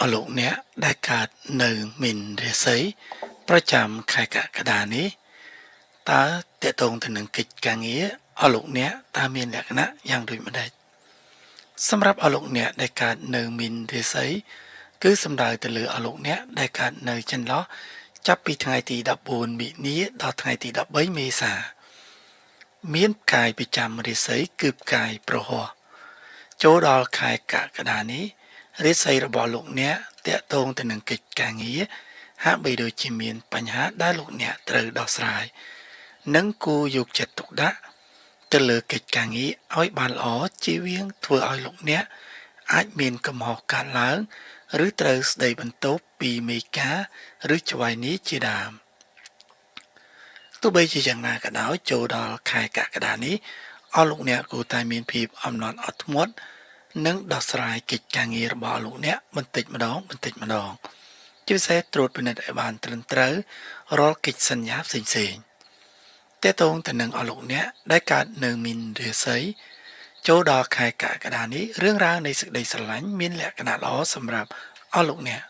អស់លោកអ្នកដែលកើតនៅមីនរាសីប្រចាំខែកក្កដានេះតើតកតងទៅនឹងកិច្ចការងារអស់លោកអ្នកតើមានលក្ខណៈយ៉ាងដូចម្តេចសម្រាប់អស់លោកអ្នកដែលកើតនៅមីនរាសីគឺសំដៅទៅលើអស់លោកអ្នកដែលកើតនៅចន្លោះចាប់ពីថ្ងៃទី14មិនិនាដល់ថ្ងៃទី13មេសាមានផ្កាយប្រចាំរាសីគឺផ្កាយប្រហោះចូលដល់ខែកក្កដានេះរាសីរបស់លោកអ្នកតាក់ទងទៅនឹងកិច្ចការងារហាក់បីដូចជាមានបញ្ហាដែលលោកអ្នកត្រូវដោះស្រាយនិងគួរយកចិត្តទុកដាក់ទៅលើកិច្ចការងារឲ្យបានល្អជៀសវាងធ្វើឲ្យលោកអ្នកអាចមានកំហុសកើតឡើងឬត្រូវស្ដីបន្ទោសពីមេការឬច្បាយនេះជាដើមទោះបីជាយ៉ាងណាក៏ដោយចូលដល់ខែកក្កដានេះអស់លោកអ្នកគួរតែមានភាពអំណត់អត់ធ្មត់និងដោះស្រាយកិច្ចការងាររបស់លោកអ្នកបន្តិចម្ដងជាពិសេសត្រួតពិនិត្យឲ្យបានត្រឹមត្រូវរាល់កិច្ចសន្យាផ្សេងៗតកតងទៅនឹងអស់លោកអ្នកដែលកើតនៅមីនរាសីចូលដល់ខែកក្កដានេះរឿងរ៉ាវនៃសេចក្តីស្រឡាញ់មានលក្ខណៈល្អសម្រាប់អស់លោកអ្នក